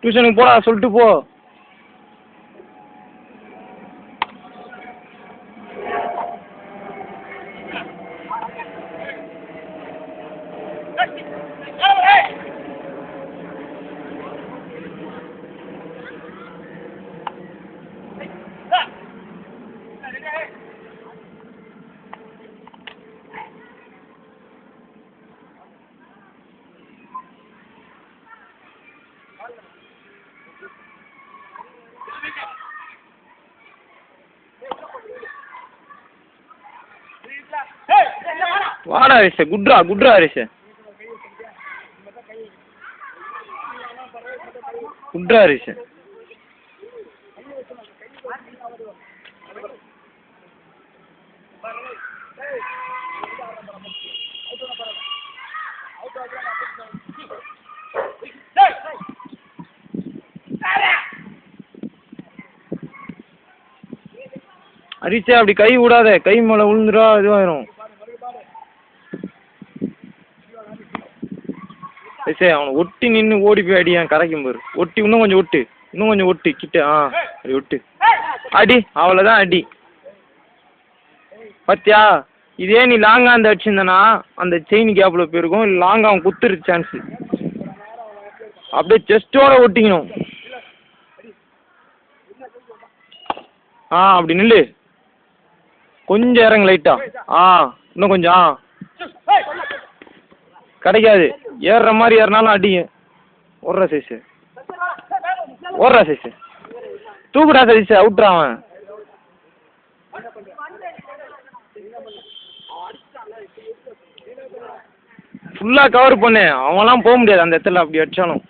டியூஷனுக்கு போடா சொல்லிட்டு போ. வாடா ஹரிஷ், குட்ரா ஹரிஷ், குட்ரா ஹரிஷ். ஹரிஷே அப்படி கை விடாத, கை மேலே விழுந்துடா இதுவாயிரும். சரி அவனை ஒட்டி நின்று ஓடி போய் அடியான் கரைக்கும் பாரு. ஒட்டி இன்னும் கொஞ்சம் ஒட்டு கிட்ட. அப்படி ஒட்டு அடி, அவ்வளோதான் அடி. பார்த்தியா, இதே நீ லாங்காக அந்த அடிச்சிருந்தனா அந்த செயின் கேப்பில் போயிருக்கும். லாங்காக அவன் குத்துருக்கு சான்ஸு. அப்படியே செஸ்ட்டோட ஒட்டிக்கணும். அப்படி நில்லு, கொஞ்சம் இறங்கு லைட்டா. இன்னும் கொஞ்சம். கிடைக்காது, ஏறுற மாதிரி ஏறினாலும் அடிங்க. ஓடுறா சைஸு, தூக்குடா சைஸு, அவுட்ரா அவன். ஃபுல்லாக கவர் பண்ணு, அவன்லாம் போக முடியாது அந்த இடத்துல அப்படி அடிச்சாலும்.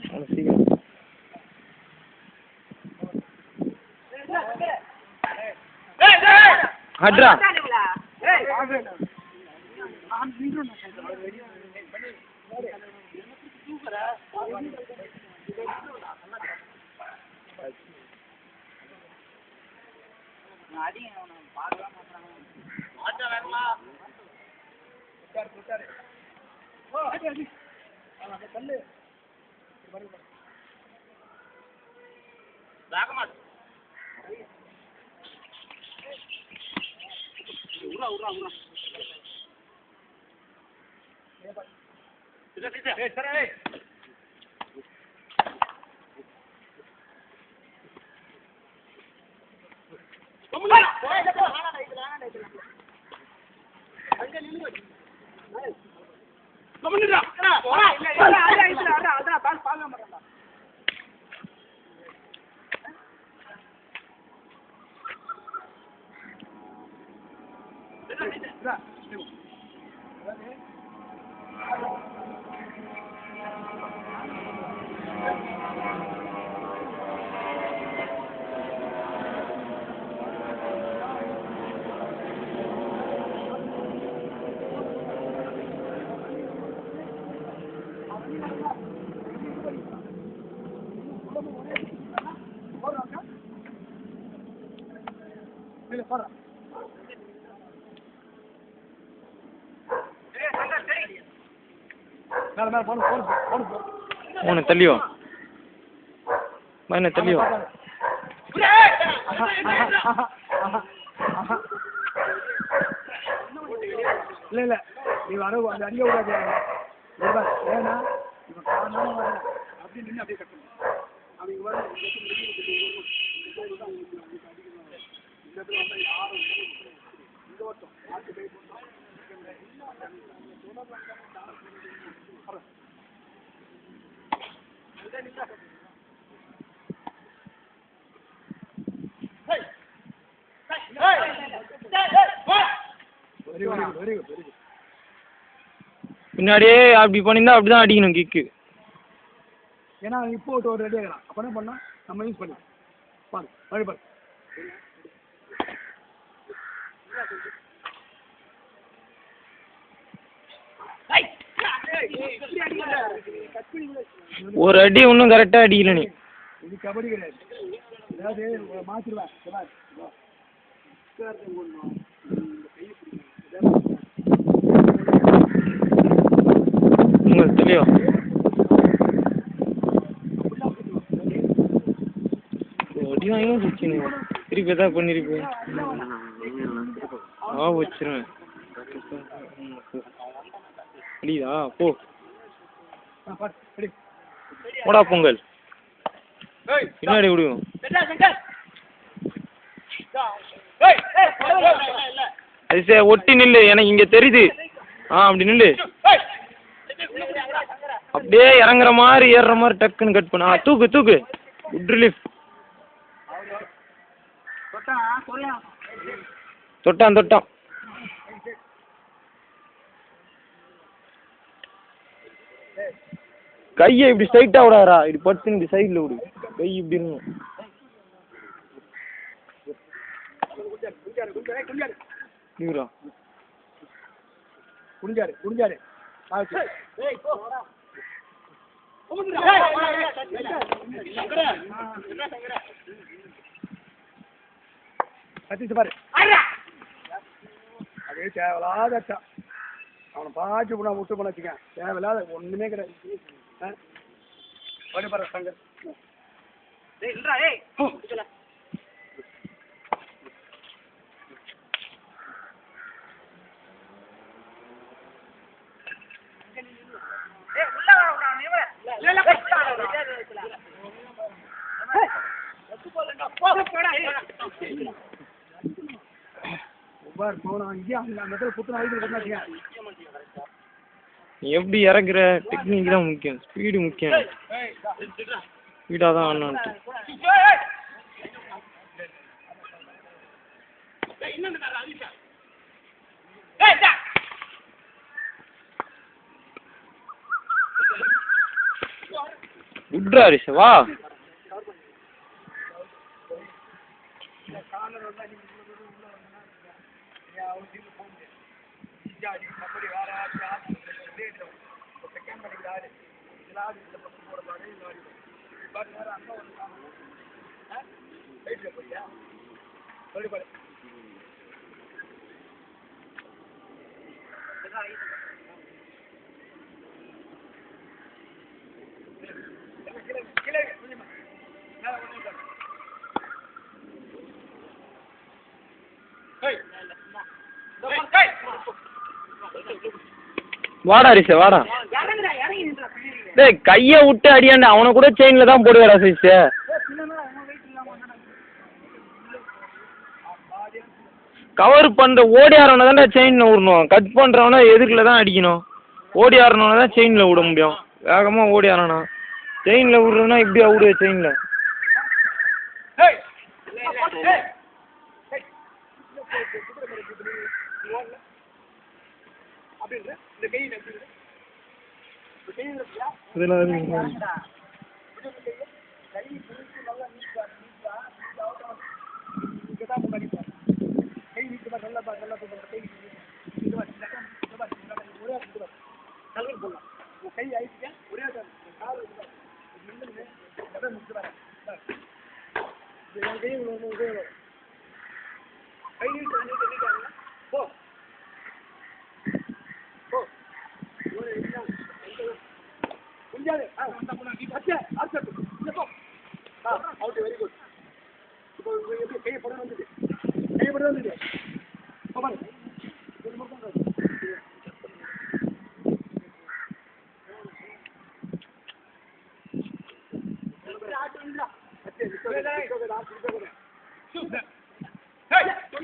அட்ரா Mana telio? Mana telio? இல்ல நீ வர அந்த அடிக்க விடாத. ஏன்னா இவன் காரணம் வர அப்படி நின்று அப்படியே கட்டணும். அவங்க வர இந்த வருஷம் ஆட்டு பை பின்னாடியே அப்படி பண்ணியிருந்தா அப்படி தான் அடிக்கணும் கிக்கு. ஏன்னா இப்போ ஒரு ரெடி ஆகலாம். அப்போ என்ன பண்ணால் நம்ம யூஸ் பண்ணி பாரு மறுபடி பாரு. ஒரு அடி இன்னும் கரெக்டாக அடிக்கல நீ. இது கபடி கிடையாது. அதாவது மாற்றிடுவேன். உங்களுக்கு தெரியும். அடி வாங்கியும் வச்சுன்னு திருப்பி எதாவது பண்ணிருப்பேன். வச்சிருவேன். அடிதா போ போடா பொங்கல் பின்னாடி விடுவோம். அது சரி ஒட்டி நில்லு, எனக்கு இங்கே தெரியுது. அப்படி நில்லு. அப்படியே இறங்குற மாதிரி ஏறுற மாதிரி டக்குன்னு கட் பண்ண. தூக்கு தூக்கு. Good relief. தொட்டான் தொட்டான். கையை இப்படி ஸ்ட்ரைட்டாக விடாரா, இப்படி படுத்து இப்படி சைடில் விடு. கை இப்படி இருக்கும். நீரா குடிஞ்சாரு குடிஞ்சாரு கத்திச்சு பாரு. அதே தேவையில்லாத அவனை பாய்ச்சி போனா விட்டு பண்ண வச்சுக்க. தேவையில்லாத ஒண்ணுமே கிடையாது. பாரு சங்கர் எப்படி இறக்குற டெக்னிக் தான் முக்கியம். ஸ்பீடு முக்கியம். ஸ்பீடாக தான் ஆடணும்ட்டு. விட்றா ரிஷ வா. வாடா ரிஷ வாடா. டேய் கையை விட்டு அடியாண்டா. அவனை கூட செயினில் தான் போடுவாடா சைஸ். கவர் பண்ணுற ஓடி ஆறவனை தான்டா செயினில் விடணும். கட் பண்ணுறவனா எதிர்க்கில் தான் அடிக்கணும். ஓடி ஆறனவனை தான் செயினில் விட முடியும். வேகமாக ஓடி ஆறனா செயினில் விட்றதுனா இப்படியா விடுவே செயினில். இதெல்லாம்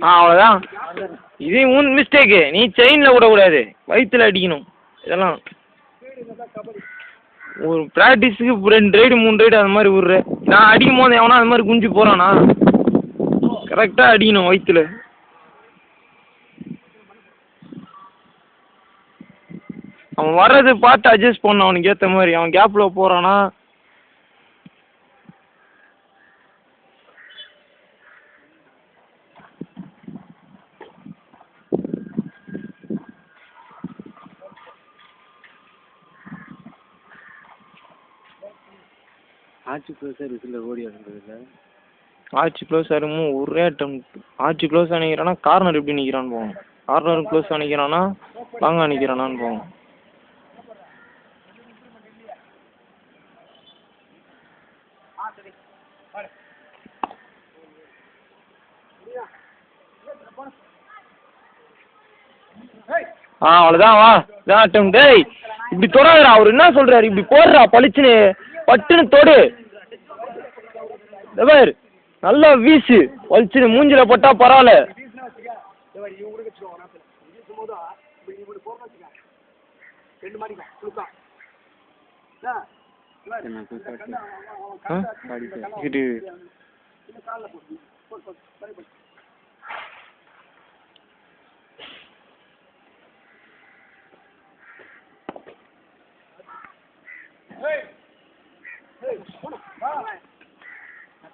அவ்வளோதான். இது உன் மிஸ்டேக்கு. நீ செயினில் விடக்கூடாது, வயிற்றுல அடிக்கணும். இதெல்லாம் ஒரு ப்ராக்டிஸுக்கு 2 ரைடு 3 ரைடு அந்த மாதிரி விட்ற. நான் அடிக்கும் போது எவனா அது மாதிரி குஞ்சு போகிறானா கரெக்டாக அடிக்கணும் வயிற்றுல. அவன் வர்றது பார்த்து அட்ஜஸ்ட் பண்ணணும் அவனுக்கு ஏற்ற மாதிரி. அவன் கேப்பில் போகிறானா ஆட்சி க்ளோஸாக இருக்குல்ல ஓடி ஆடுறதுல ஆட்சி க்ளோஸ் ஆகிருமோ ஒரே அட்டம். ஆட்சி க்ளோஸ் நிற்கிறானா கார்னர் எப்படி நிற்கிறான்னு போவோம். கார்னர் க்ளோஸ் நிற்கிறானா லாங்காக நிற்கிறானான்னு போவோம். அவ்வளோதான் வா இதான் அட்டம். டேய் இப்படி தொடாதடா. அவர் என்ன சொல்கிறாரு, இப்படி போடுறா பளிச்சுன்னு பட்டுன்னு தொடு. பார் நல்லா வீசு வலிச்சுன்னு மூஞ்சில போட்டா பரவாயில்ல. இது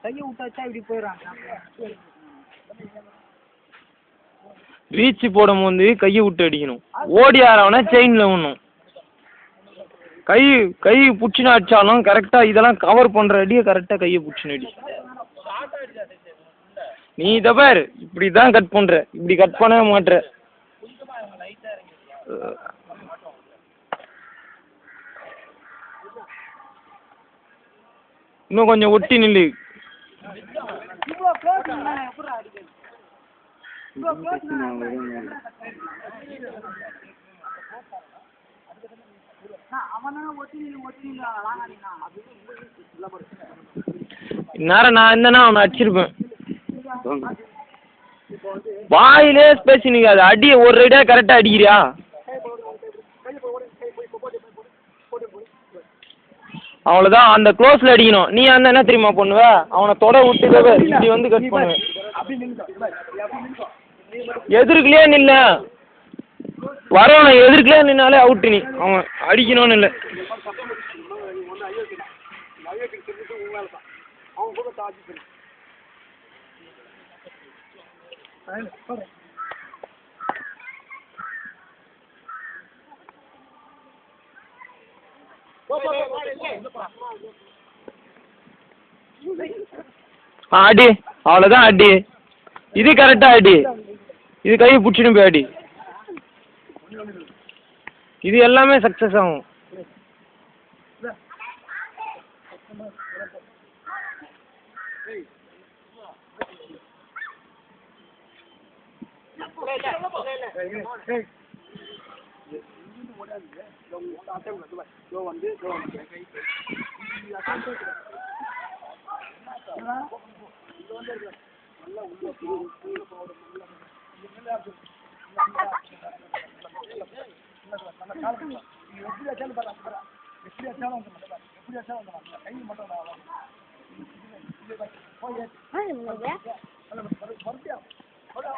கையை விட்டாச்சா இப்படி போயிடறான். ரீச் போடும் போது கையை விட்டு அடிக்கணும். ஓடி ஆறவனா செயினில் விடணும். கை கை பிடிச்சின்னு அடித்தாலும் கரெக்டாக இதெல்லாம் கவர் பண்ணுற அடியை கரெக்டாக கையை பிடிச்சின்னு அடி. நீ இதை பார் இப்படி தான் கட் பண்ணுற, இப்படி கட் பண்ணவே மாட்டுற. இன்னும் கொஞ்சம் ஒட்டி நில்லு. நேரம் நான் இருந்தேன்னா அவனை அடிச்சிருப்பேன். வாயிலே பேசி நிற்காது. அடியை ஒரு ரைடாக கரெக்டாக அடிக்கிறியா? அவ்வளோதான். அந்த க்ளோஸில் அடிக்கணும். நீ அந்த என்ன தெரியுமா பண்ணுவ, அவனை தொட விட்டுக்கவே இப்படி வந்து கட் பண்ணுவேன். எதிர்க்கலையே நில்ல, வரவனை எதிர்க்கலையே நின்னாலே அவுட்டு. நீ அவன் அடிக்கணும்னு இல்லை. அடி அவ்வளோதான் அடி. இது கரெக்டாக அடி. இது கையை பிடிச்சின்னு போய் அடி. இது எல்லாமே சக்ஸஸ் ஆகும்.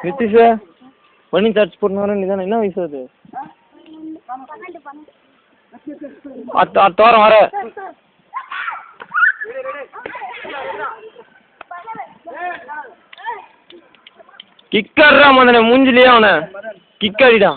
நிதிஷா பண்ணி சார்ஜ் போடணும். நீ தானே என்ன வயசு அது? அடுத்த வாரம் வர. கிக்கர்றா முதல்ல மூஞ்சிலேயே அவனை கிக் அடிடா.